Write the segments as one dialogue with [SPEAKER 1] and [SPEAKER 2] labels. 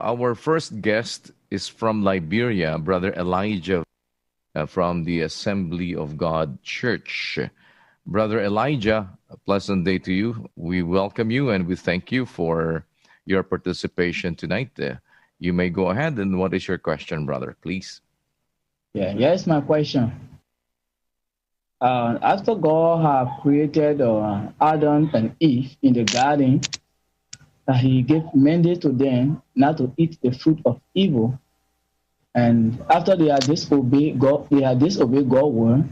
[SPEAKER 1] Our first guest is from Liberia, Brother Elijah from the Assembly of God Church. Brother Elijah, a pleasant day to you. We welcome you and we thank you for your participation tonight. You may go ahead. And what is your question, brother, please?
[SPEAKER 2] Yeah, here's my question. After God have created Adam and Eve in the garden, He gave mandate to them not to eat the fruit of evil. And after they had disobeyed God's word.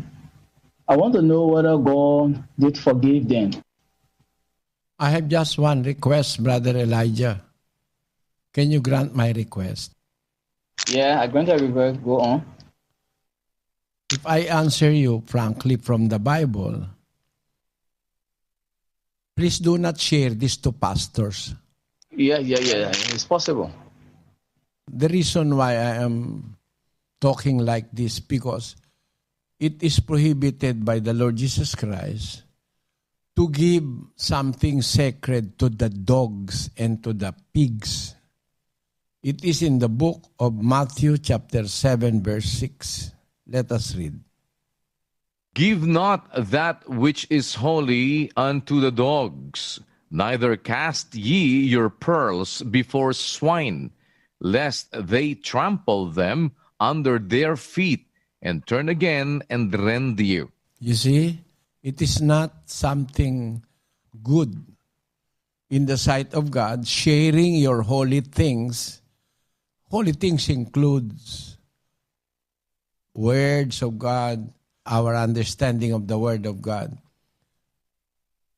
[SPEAKER 2] I want to know whether God did forgive them.
[SPEAKER 3] I have just one request, Brother Elijah. Can you grant my request?
[SPEAKER 2] Yeah, I grant a request. Go on.
[SPEAKER 3] If I answer you frankly from the Bible, please do not share this to pastors.
[SPEAKER 2] Yeah. It's possible.
[SPEAKER 3] The reason why I am talking like this, because it is prohibited by the Lord Jesus Christ to give something sacred to the dogs and to the pigs. It is in the book of Matthew chapter 7 verse 6. Let us read.
[SPEAKER 1] Give not that which is holy unto the dogs, neither cast ye your pearls before swine, lest they trample them under their feet, and turn again and rend you.
[SPEAKER 3] You see, it is not something good in the sight of God, sharing your holy things. Holy things includes words of God, our understanding of the Word of God.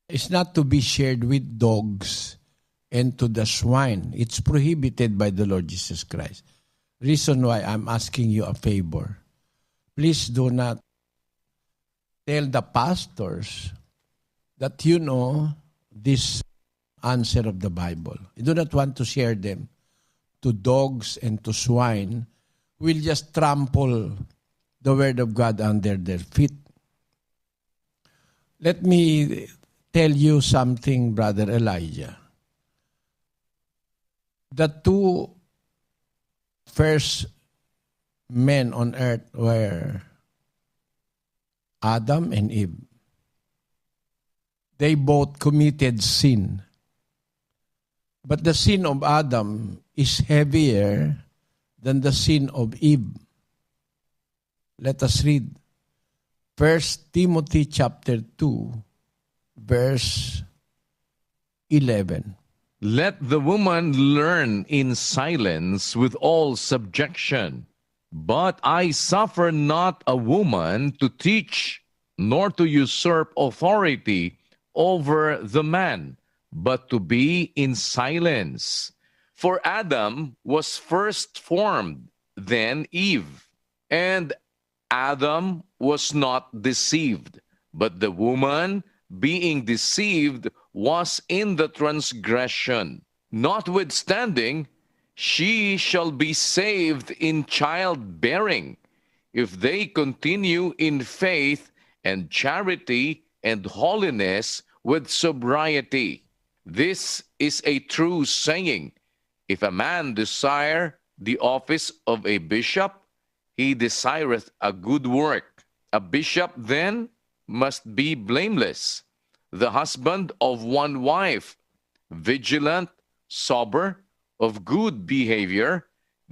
[SPEAKER 3] It's not to be shared with dogs and to the swine. It's prohibited by the Lord Jesus Christ. Reason why I'm asking you a favor. Please do not tell the pastors that you know this answer of the Bible. You do not want to share them to dogs and to swine who will just trample the Word of God under their feet. Let me tell you something, Brother Elijah. The two first men on earth were Adam and Eve. They both committed sin. But the sin of Adam is heavier than the sin of Eve. Let us read 1 Timothy chapter 2, verse 11.
[SPEAKER 1] Let the woman learn in silence with all subjection. But I suffer not a woman to teach, nor to usurp authority over the man, but to be in silence. For Adam was first formed, then Eve. And Adam was not deceived, but the woman, being deceived, was in the transgression. Notwithstanding, she shall be saved in childbearing, if they continue in faith and charity and holiness with sobriety. This is a true saying. If a man desire the office of a bishop, he desireth a good work. A bishop then must be blameless, the husband of one wife, vigilant, sober, of good behavior,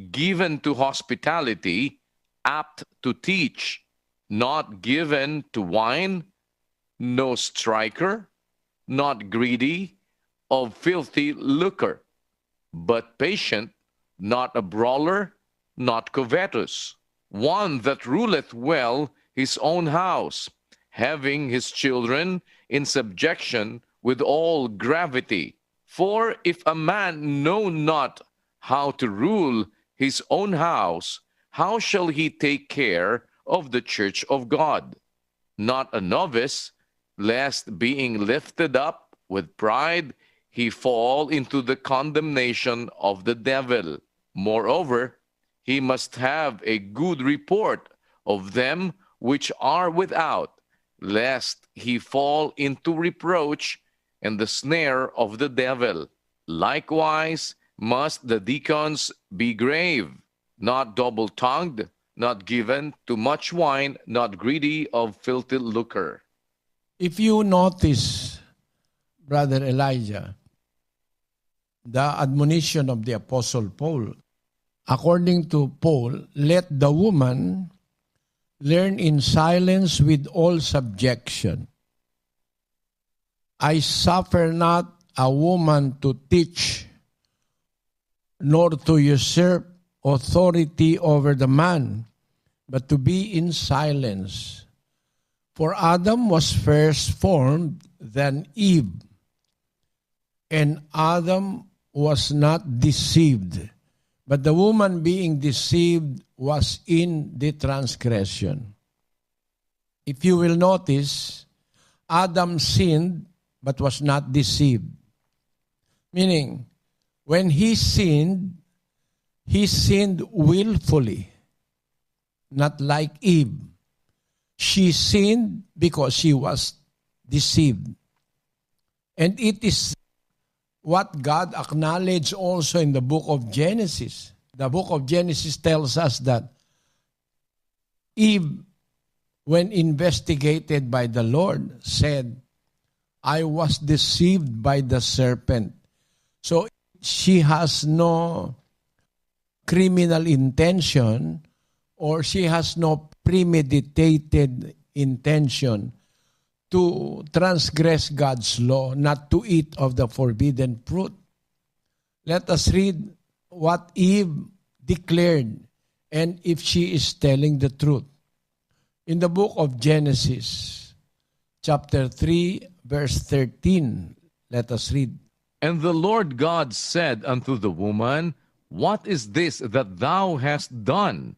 [SPEAKER 1] given to hospitality, apt to teach, not given to wine, no striker, not greedy of filthy lucre, but patient, not a brawler, not covetous, one that ruleth well his own house, having his children in subjection with all gravity. For if a man know not how to rule his own house, how shall he take care of the church of God? Not a novice, lest being lifted up with pride, he fall into the condemnation of the devil. Moreover, he must have a good report of them which are without, lest he fall into reproach and the snare of the devil. Likewise, must the deacons be grave, not double-tongued, not given to much wine, not greedy of filthy lucre.
[SPEAKER 3] If you notice, Brother Elijah, the admonition of the Apostle Paul, according to Paul, let the woman learn in silence with all subjection. I suffer not a woman to teach, nor to usurp authority over the man, but to be in silence. For Adam was first formed, then Eve. And Adam was not deceived, but the woman being deceived was in the transgression. If you will notice, Adam sinned but was not deceived. Meaning, when he sinned willfully, not like Eve. She sinned because she was deceived. And it is what God acknowledged also in the book of Genesis. The book of Genesis tells us that Eve, when investigated by the Lord, said, I was deceived by the serpent. So she has no criminal intention, or she has no premeditated intention to transgress God's law, not to eat of the forbidden fruit. Let us read what Eve declared, and if she is telling the truth. In the book of Genesis, chapter 3, verse 13, let us read.
[SPEAKER 1] And the Lord God said unto the woman, What is this that thou hast done?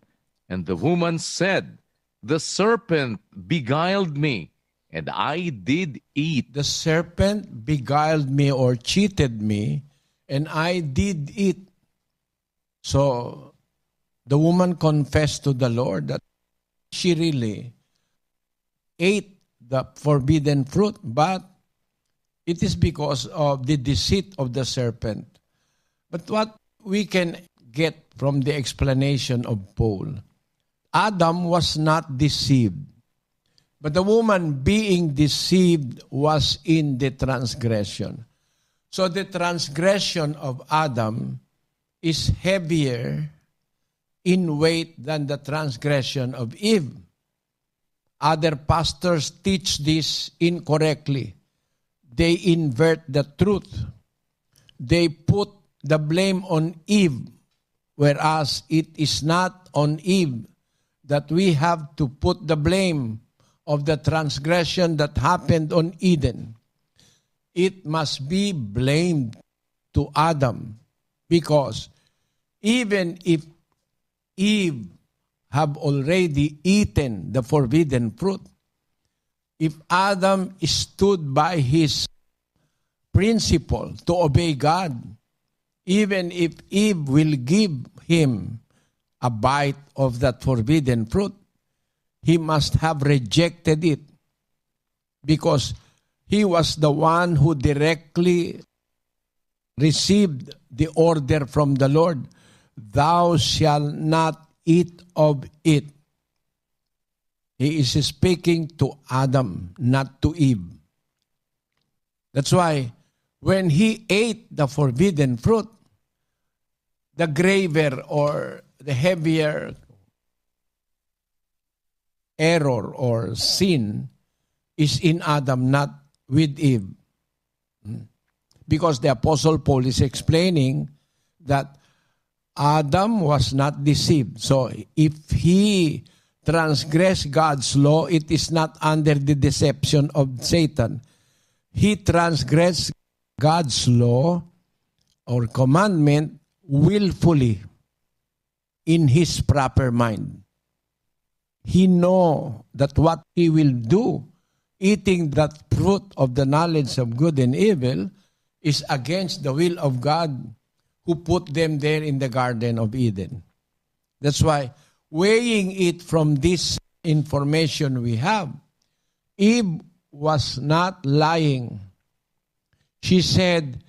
[SPEAKER 1] And the woman said, The serpent beguiled me, and I did eat.
[SPEAKER 3] The serpent beguiled me or cheated me, and I did eat. So the woman confessed to the Lord that she really ate the forbidden fruit, but it is because of the deceit of the serpent. But what we can get from the explanation of Paul, Adam was not deceived, but the woman being deceived was in the transgression. So the transgression of Adam is heavier in weight than the transgression of Eve. Other pastors teach this incorrectly. They invert the truth. They put the blame on Eve, whereas it is not on Eve that we have to put the blame of the transgression that happened on Eden. It must be blamed to Adam, because even if Eve have already eaten the forbidden fruit, if Adam stood by his principle to obey God, even if Eve will give him a bite of that forbidden fruit, he must have rejected it, because he was the one who directly received the order from the Lord, Thou shalt not eat of it. He is speaking to Adam, not to Eve. That's why when he ate the forbidden fruit, the graver or the heavier error or sin is in Adam, not with Eve. Because the Apostle Paul is explaining that Adam was not deceived. So if he transgressed God's law, it is not under the deception of Satan. He transgressed God's law or commandment willfully in his proper mind. He know that what he will do, eating that fruit of the knowledge of good and evil, is against the will of God, who put them there in the Garden of Eden. That's why, weighing it from this information we have, Eve was not lying. She said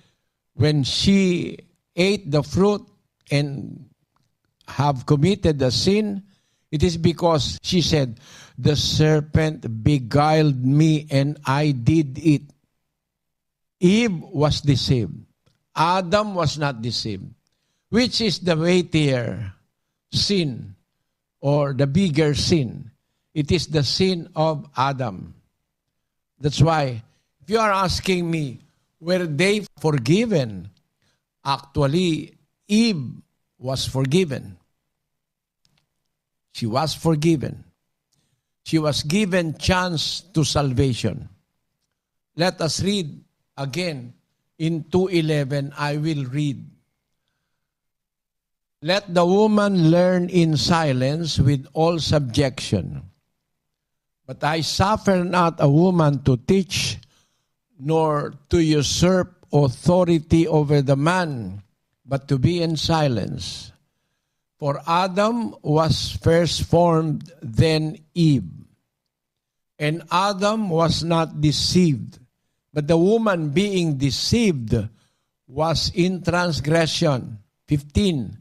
[SPEAKER 3] when she ate the fruit and have committed the sin, it is because she said, the serpent beguiled me and I did it. Eve was deceived. Adam was not deceived. Which is the weightier sin or the bigger sin? It is the sin of Adam. That's why, if you are asking me, were they forgiven? Actually, Eve was forgiven. She was forgiven. She was given chance to salvation. Let us read again in 2:11. I will read. Let the woman learn in silence with all subjection. But I suffer not a woman to teach, nor to usurp authority over the man, but to be in silence. For Adam was first formed, then Eve. And Adam was not deceived, but the woman being deceived was in transgression. 15.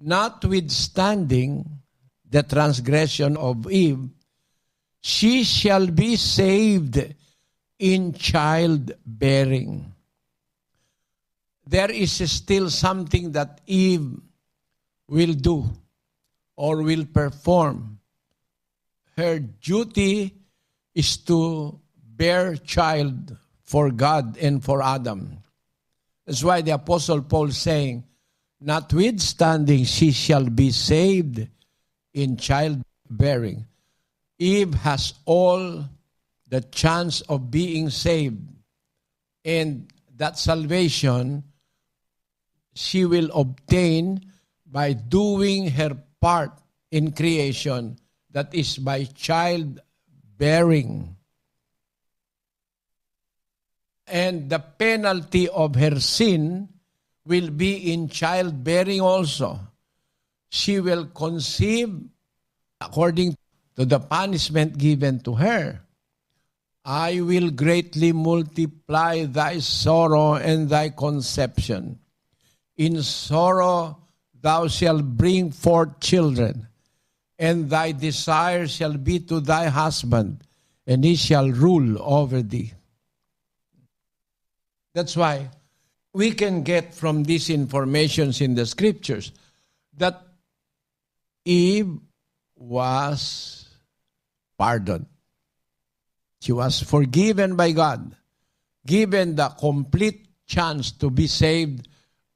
[SPEAKER 3] Notwithstanding the transgression of Eve, she shall be saved in childbearing. There is still something that Eve will do or will perform. Her duty is to bear child for God and for Adam. That's why the Apostle Paul is saying, notwithstanding she shall be saved in childbearing. Eve has all the chance of being saved, and that salvation she will obtain by doing her part in creation, that is by childbearing. And the penalty of her sin will be in childbearing also. She will conceive according to the punishment given to her. I will greatly multiply thy sorrow and thy conception. In sorrow thou shalt bring forth children, and thy desire shall be to thy husband, and he shall rule over thee. That's why we can get from these informations in the scriptures that Eve was pardoned. She was forgiven by God, given the complete chance to be saved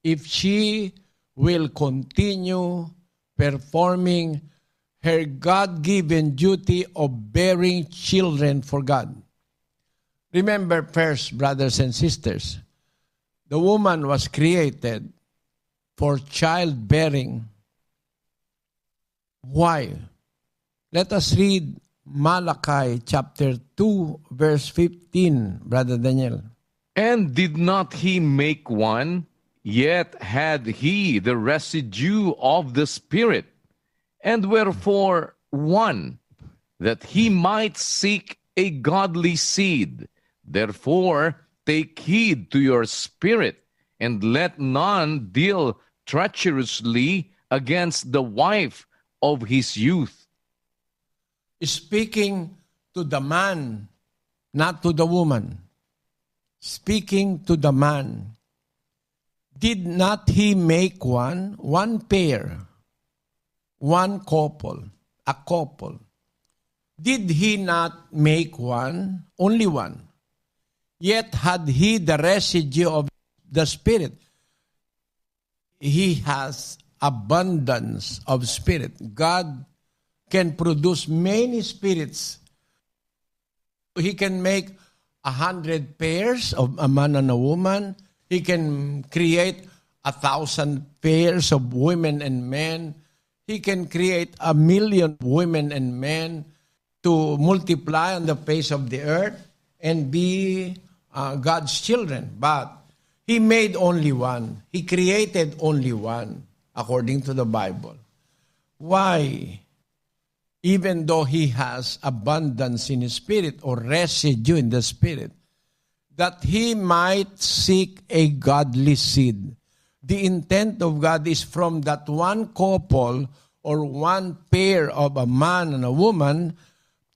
[SPEAKER 3] if she will continue performing her God-given duty of bearing children for God. Remember first, brothers and sisters, the woman was created for childbearing. Why? Let us read Malachi chapter 2, verse 15, Brother Daniel.
[SPEAKER 1] And did not he make one? Yet had he the residue of the Spirit. And wherefore one? That he might seek a godly seed. Therefore take heed to your spirit, and let none deal treacherously against the wife of his youth.
[SPEAKER 3] Speaking to the man, not to the woman. Speaking to the man. Did not he make one pair, one couple, a couple? Did he not make one, only one? Yet had he the residue of the Spirit. He has abundance of Spirit. God can produce many spirits. He can make 100 pairs of a man and a woman. He can create 1,000 pairs of women and men. He can create 1,000,000 women and men to multiply on the face of the earth and be God's children. But he made only one. He created only one, according to the Bible. Why? Even though he has abundance in his spirit or residue in the spirit, that he might seek a godly seed. The intent of God is from that one couple or one pair of a man and a woman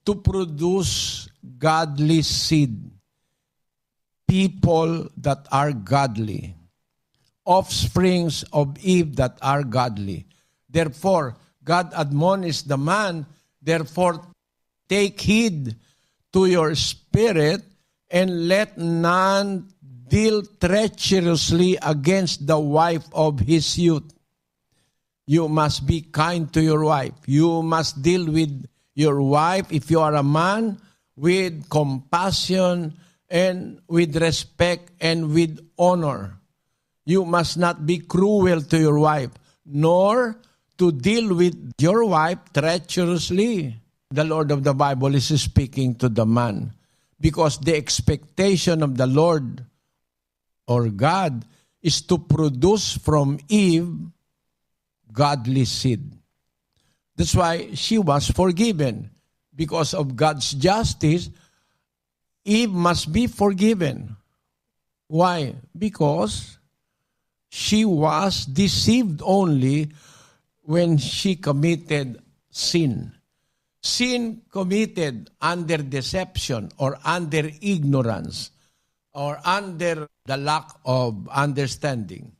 [SPEAKER 3] to produce godly seed. People that are godly. Offsprings of Eve that are godly. Therefore, God admonished the man, therefore, take heed to your spirit and let none deal treacherously against the wife of his youth. You must be kind to your wife. You must deal with your wife, if you are a man, with compassion and with respect and with honor. You must not be cruel to your wife, nor to deal with your wife treacherously. The Lord of the Bible is speaking to the man because the expectation of the Lord or God is to produce from Eve godly seed. That's why she was forgiven. Because of God's justice, Eve must be forgiven. Why? Because she was deceived only when she committed sin. Sin committed under deception or under ignorance or under the lack of understanding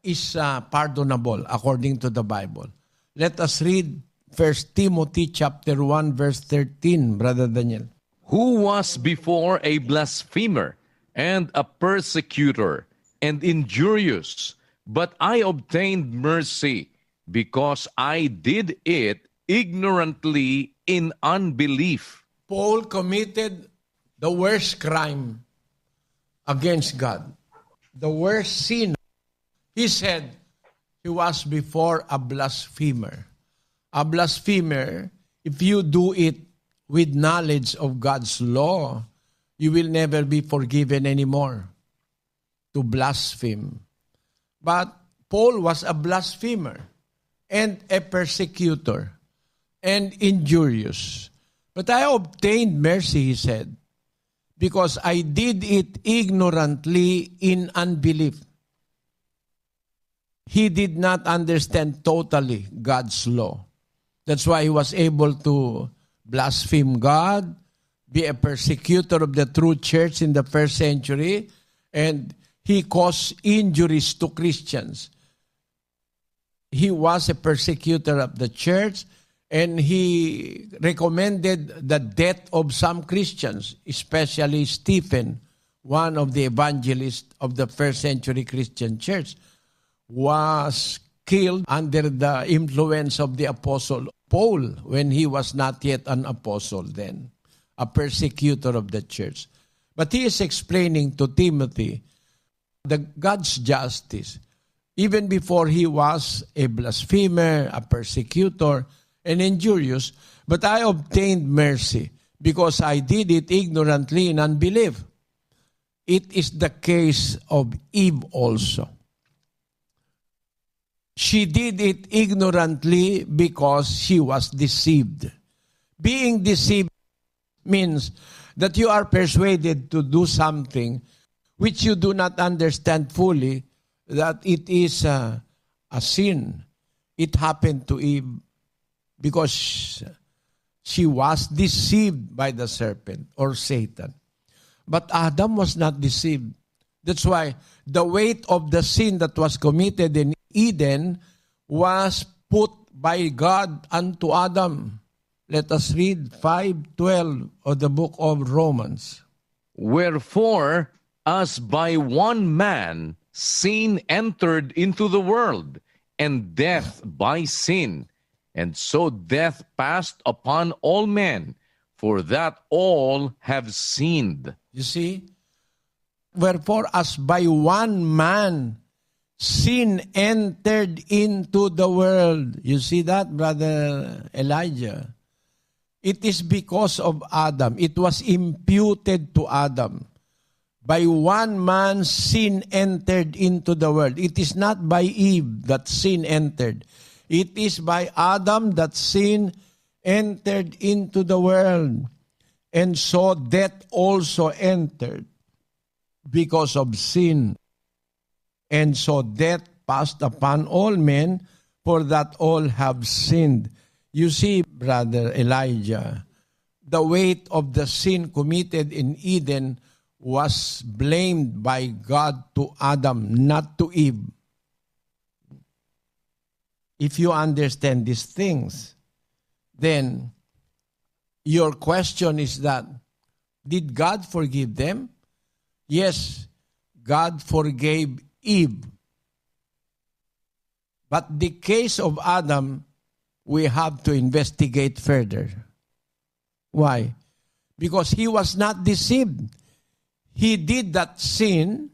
[SPEAKER 3] is pardonable according to the Bible. Let us read 1 Timothy chapter 1 verse 13, Brother Daniel.
[SPEAKER 1] Who was before a blasphemer and a persecutor and injurious, but I obtained mercy because I did it ignorantly in unbelief.
[SPEAKER 3] Paul committed the worst crime against God, the worst sin. He said he was before a blasphemer. A blasphemer, if you do it with knowledge of God's law, you will never be forgiven anymore to blaspheme. But Paul was a blasphemer and a persecutor and injurious. But I obtained mercy, he said, because I did it ignorantly in unbelief. He did not understand totally God's law. That's why he was able to blaspheme God, be a persecutor of the true church in the first century, and he caused injuries to Christians. He was a persecutor of the church, and he recommended the death of some Christians, especially Stephen, one of the evangelists of the first century Christian church, was killed under the influence of the apostle Paul when he was not yet an apostle then, a persecutor of the church. But he is explaining to Timothy the God's justice. Even before he was a blasphemer, a persecutor, and injurious, but I obtained mercy because I did it ignorantly in unbelief. It is the case of Eve also. She did it ignorantly because she was deceived. Being deceived means that you are persuaded to do something which you do not understand fully that it is a sin. It happened to Eve because she was deceived by the serpent or Satan. But Adam was not deceived. That's why the weight of the sin that was committed in Eden was put by God unto Adam. Let us read 5:12 of the book of Romans.
[SPEAKER 1] Wherefore, as by one man sin entered into the world, and death by sin, and so death passed upon all men, for that all have sinned.
[SPEAKER 3] You see? Wherefore, as by one man sin entered into the world. You see that, Brother Elijah? It is because of Adam. It was imputed to Adam. By one man, sin entered into the world. It is not by Eve that sin entered. It is by Adam that sin entered into the world. And so death also entered because of sin. And so death passed upon all men, for that all have sinned. You see, Brother Elijah, the weight of the sin committed in Eden was blamed by God to Adam, not to Eve. If you understand these things, then your question is that, did God forgive them? Yes, God forgave Eve. But the case of Adam, we have to investigate further. Why? Because he was not deceived. He did that sin,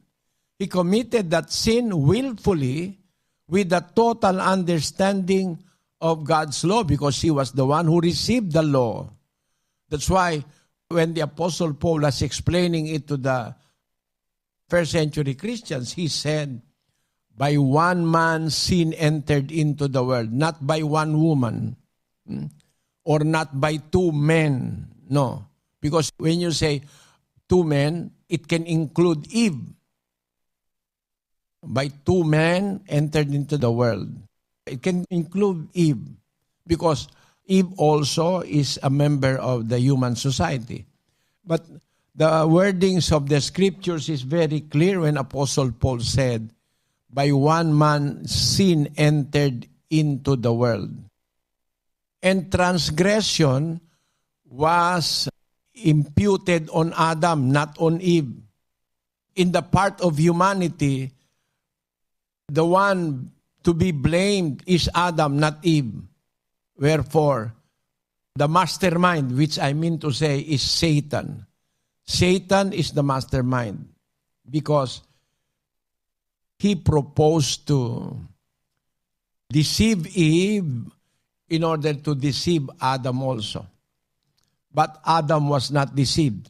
[SPEAKER 3] he committed that sin willfully with a total understanding of God's law, because he was the one who received the law. That's why when the Apostle Paul was explaining it to the first century Christians, he said, by one man sin entered into the world, not by one woman, or not by two men. No. Because when you say two men, it can include Eve. By two men entered into the world. It can include Eve, because Eve also is a member of the human society. But the wordings of the scriptures is very clear when Apostle Paul said, by one man sin entered into the world. And transgression was imputed on Adam, not on Eve. In the part of humanity, the one to be blamed is Adam, not Eve. Wherefore, the mastermind, which I mean to say is Satan. Satan is the mastermind because he proposed to deceive Eve in order to deceive Adam also. But Adam was not deceived.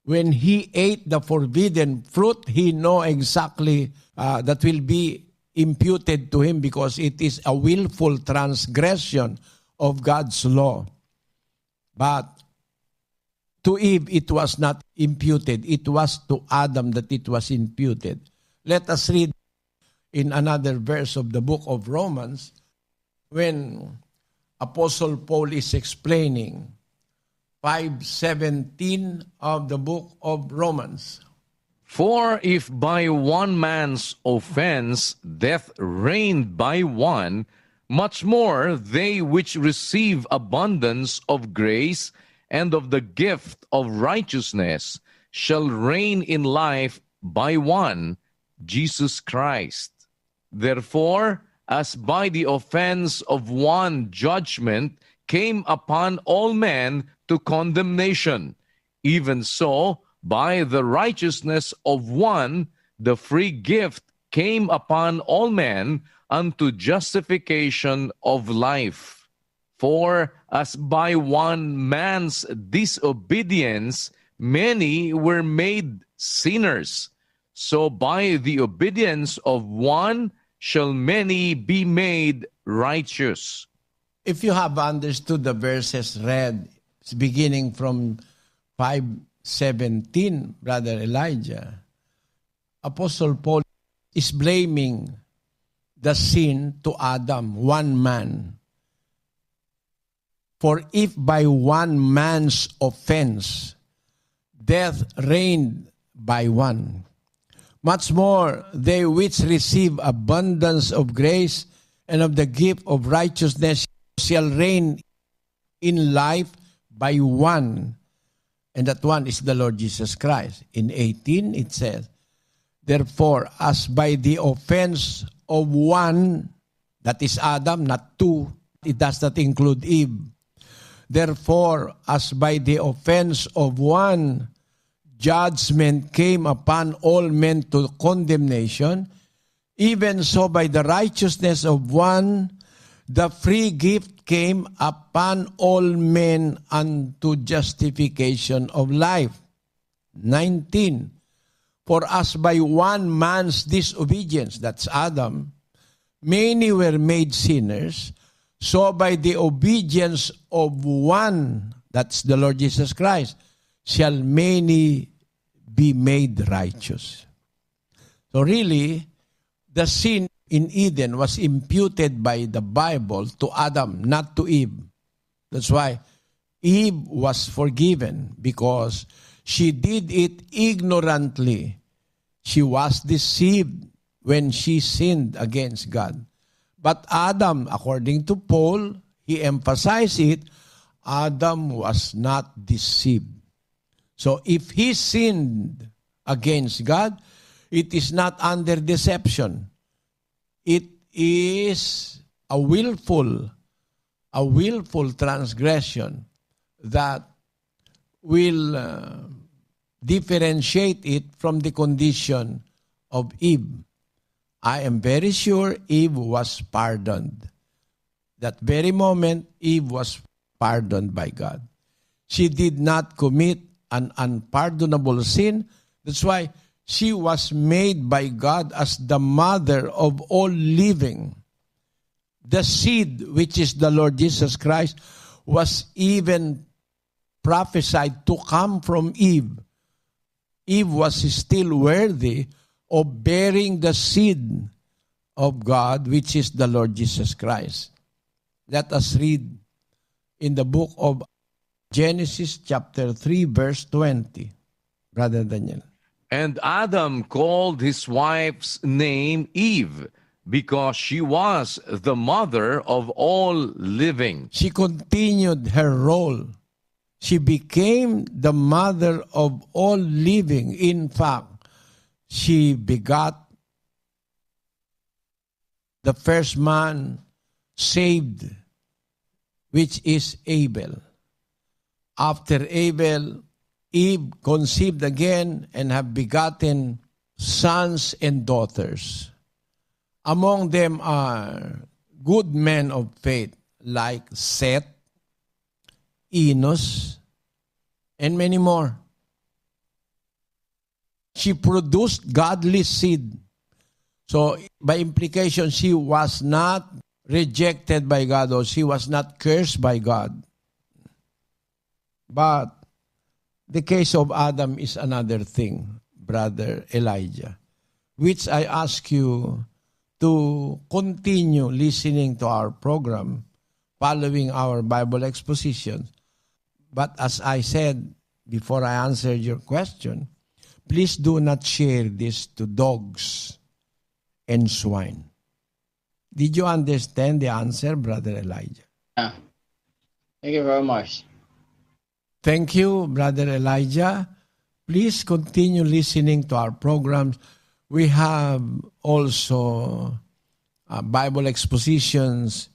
[SPEAKER 3] When he ate the forbidden fruit, he knew exactly that will be imputed to him because it is a willful transgression of God's law. But to Eve, it was not imputed. It was to Adam that it was imputed. Let us read in another verse of the book of Romans when Apostle Paul is explaining 5:17 of the book of Romans.
[SPEAKER 1] For if by one man's offense death reigned by one, much more they which receive abundance of grace and of the gift of righteousness shall reign in life by one, Jesus Christ. Therefore, as by the offense of one judgment came upon all men to condemnation, even so, by the righteousness of one, the free gift came upon all men unto justification of life. For as by one man's disobedience many were made sinners, so by the obedience of one shall many be made righteous.
[SPEAKER 3] If you have understood the verses read, beginning from 5:17, Brother Elijah, Apostle Paul is blaming the sin to Adam, one man. For if by one man's offense death reigned by one, much more they which receive abundance of grace and of the gift of righteousness shall reign in life by one, and that one is the Lord Jesus Christ. In 18 it says, therefore, as by the offense of one, that is Adam, not two, it does not include Eve. Therefore, as by the offense of one, judgment came upon all men to condemnation, even so by the righteousness of one, the free gift came upon all men unto justification of life. 19. For as by one man's disobedience, that's Adam, many were made sinners, so by the obedience of one, that's the Lord Jesus Christ, shall many be made righteous. So really, the sin in Eden was imputed by the Bible to Adam, not to Eve. That's why Eve was forgiven, because she did it ignorantly. She was deceived when she sinned against God. But Adam, according to Paul, he emphasized it, Adam was not deceived. So if he sinned against God, it is not under deception. It is a willful transgression that will differentiate it from the condition of Eve. I am very sure Eve was pardoned. That very moment, Eve was pardoned by God. She did not commit an unpardonable sin. That's why she was made by God as the mother of all living. The seed, which is the Lord Jesus Christ, was even prophesied to come from Eve. Eve was still worthy of bearing the seed of God, which is the Lord Jesus Christ. Let us read in the book of Genesis chapter 3, verse 20. Brother Daniel.
[SPEAKER 1] And Adam called his wife's name Eve, because she was the mother of all living.
[SPEAKER 3] She continued her role. She became the mother of all living. In fact, she begot the first man saved, which is Abel. After Abel, Eve conceived again and have begotten sons and daughters. Among them are good men of faith like Seth, Enos, and many more. She produced godly seed. So by implication, she was not rejected by God, or she was not cursed by God. But the case of Adam is another thing, Brother Elijah, which I ask you to continue listening to our program, following our Bible exposition. But as I said before I answered your question, please do not share this to dogs and swine. Did you understand the answer, Brother Elijah?
[SPEAKER 2] Yeah. Thank you very much.
[SPEAKER 3] Thank you, Brother Elijah. Please continue listening to our programs. We have also Bible expositions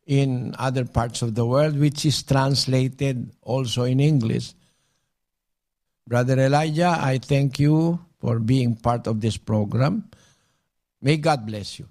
[SPEAKER 3] in other parts of the world, which is translated also in English. Brother Elijah, I thank you for being part of this program. May God bless you.